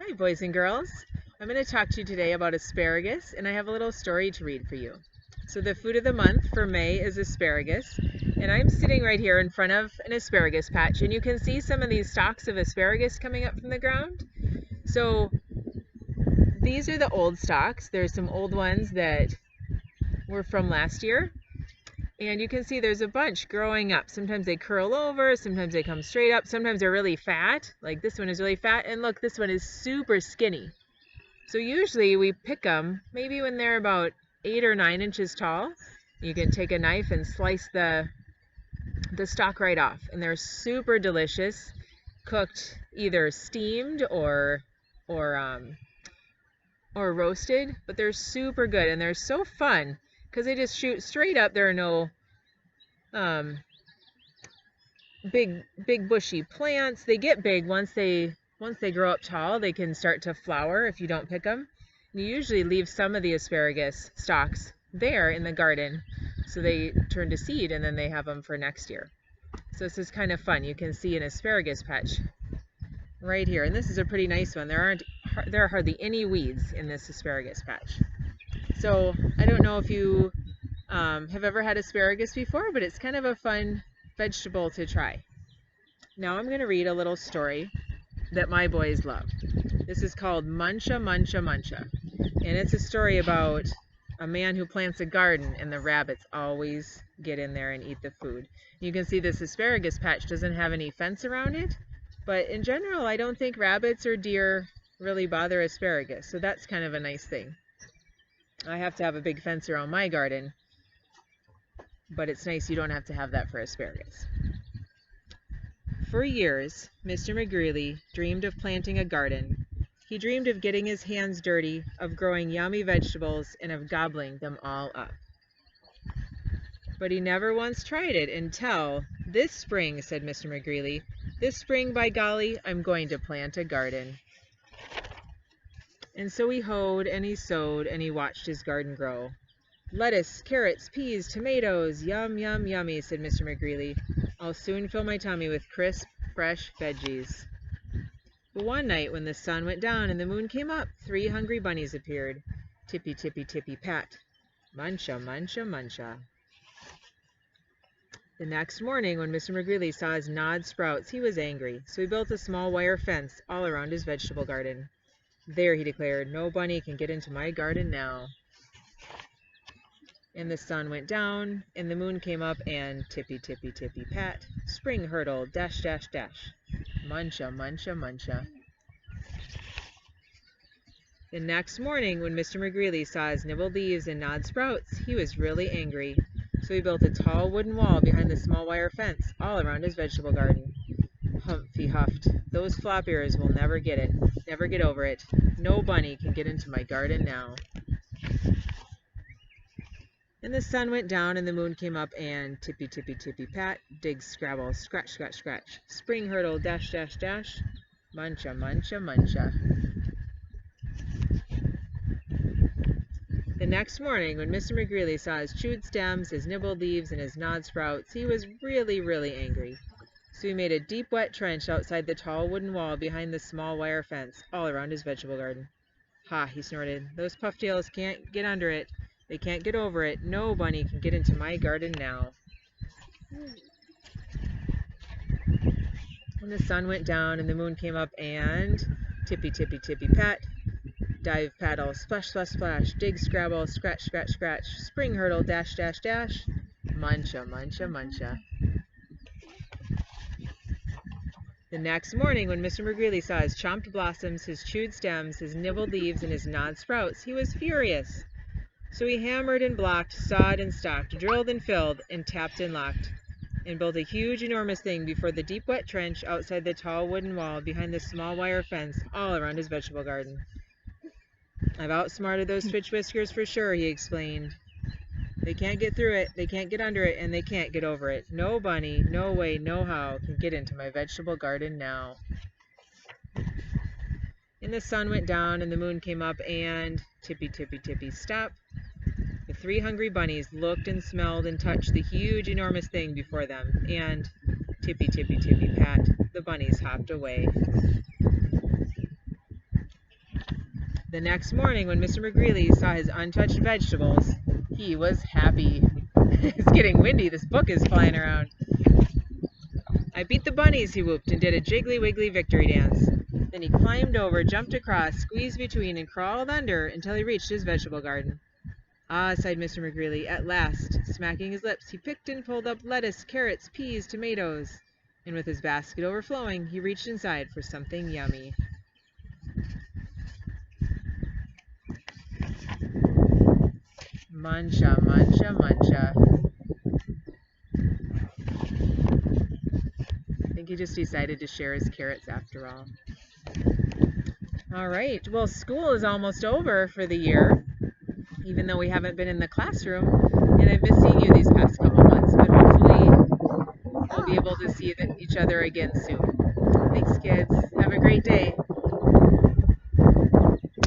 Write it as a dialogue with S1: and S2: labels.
S1: Hi, boys and girls. I'm going to talk to you today about asparagus, and I have a little story to read for you. So the food of the month for May is asparagus, and I'm sitting right here in front of an asparagus patch, and you can see some of these stalks of asparagus coming up from the ground. So these are the old stalks. There's some old ones that were from last year, and you can see there's a bunch growing up. Sometimes they curl over, sometimes they come straight up, sometimes they're really fat. Like this one is really fat, and look, this one is super skinny. So usually we pick them maybe when they're about 8 or 9 inches tall. You can take a knife and slice the stalk right off, and they're super delicious, cooked either steamed or roasted. But they're super good, and they're so fun because they just shoot straight up. There are no big bushy plants. They get big once they grow up tall. They can start to flower if you don't pick them. You usually leave some of the asparagus stalks there in the garden so they turn to seed, and then they have them for next year. So this is kind of fun. You can see an asparagus patch right here, and this is a pretty nice one. There are hardly any weeds in this asparagus patch. So I don't know if you have ever had asparagus before, but it's kind of a fun vegetable to try. Now I'm going to read a little story that my boys love. This is called Muncha, Muncha, Muncha. And it's a story about a man who plants a garden, and the rabbits always get in there and eat the food. You can see this asparagus patch doesn't have any fence around it, but in general, I don't think rabbits or deer really bother asparagus, so that's kind of a nice thing. I have to have a big fence around my garden, but it's nice you don't have to have that for asparagus. For years, Mr. McGreely dreamed of planting a garden. He dreamed of getting his hands dirty, of growing yummy vegetables, and of gobbling them all up. But he never once tried it until this spring, said Mr. McGreely. This spring, by golly, I'm going to plant a garden. And so he hoed and he sowed and he watched his garden grow. Lettuce, carrots, peas, tomatoes, yum, yum, yummy, said Mr. McGreely. I'll soon fill my tummy with crisp, fresh veggies. But one night when the sun went down and the moon came up, 3 hungry bunnies appeared. Tippy, tippy, tippy, pat. Muncha, muncha, muncha. The next morning when Mr. McGreely saw his gnawed sprouts, he was angry, so he built a small wire fence all around his vegetable garden. There, he declared, no bunny can get into my garden now. And the sun went down, and the moon came up, and tippy, tippy, tippy, pat, spring hurdle, dash, dash, dash, muncha, muncha, muncha. The next morning, when Mr. McGreely saw his nibbled leaves and gnawed sprouts, he was really angry, so he built a tall wooden wall behind the small wire fence all around his vegetable garden. Humph, he huffed, those flop ears will never get it, never get over it. No bunny can get into my garden now. And the sun went down and the moon came up, and tippy, tippy, tippy, pat, dig, scrabble, scratch, scratch, scratch, spring hurdle, dash, dash, dash, muncha, muncha, muncha. The next morning, when Mr. McGreely saw his chewed stems, his nibbled leaves, and his gnawed sprouts, he was really, really angry. So he made a deep, wet trench outside the tall wooden wall behind the small wire fence all around his vegetable garden. Ha, he snorted, those pufftails can't get under it. They can't get over it. No bunny can get into my garden now. And the sun went down and the moon came up, and tippy, tippy, tippy, pat, dive, paddle, splash, splash, splash, dig, scrabble, scratch, scratch, scratch, spring hurdle, dash, dash, dash, muncha, muncha, muncha. The next morning, when Mr. McGreely saw his chomped blossoms, his chewed stems, his nibbled leaves, and his gnawed sprouts, he was furious. So he hammered and blocked, sawed and stalked, drilled and filled, and tapped and locked, and built a huge, enormous thing before the deep, wet trench outside the tall wooden wall behind the small wire fence all around his vegetable garden. I've outsmarted those twitch whiskers for sure, he explained. They can't get through it, they can't get under it, and they can't get over it. No bunny, no way, no how can get into my vegetable garden now. And the sun went down and the moon came up, and tippy, tippy, tippy, stop. The 3 hungry bunnies looked and smelled and touched the huge, enormous thing before them, and tippy, tippy, tippy, pat, the bunnies hopped away. The next morning, when Mr. McGreeley saw his untouched vegetables, he was happy. It's getting windy. This book is flying around. I beat the bunnies, he whooped, and did a jiggly-wiggly victory dance. Then he climbed over, jumped across, squeezed between, and crawled under until he reached his vegetable garden. Ah, sighed Mr. McGreeley, at last. Smacking his lips, he picked and pulled up lettuce, carrots, peas, tomatoes. And with his basket overflowing, he reached inside for something yummy. Muncha, muncha, muncha. I think he just decided to share his carrots after all. All right, well, school is almost over for the year, even though we haven't been in the classroom, and I've missed seeing you these past couple months, but hopefully we'll be able to see each other again soon. Thanks, kids. Have a great day.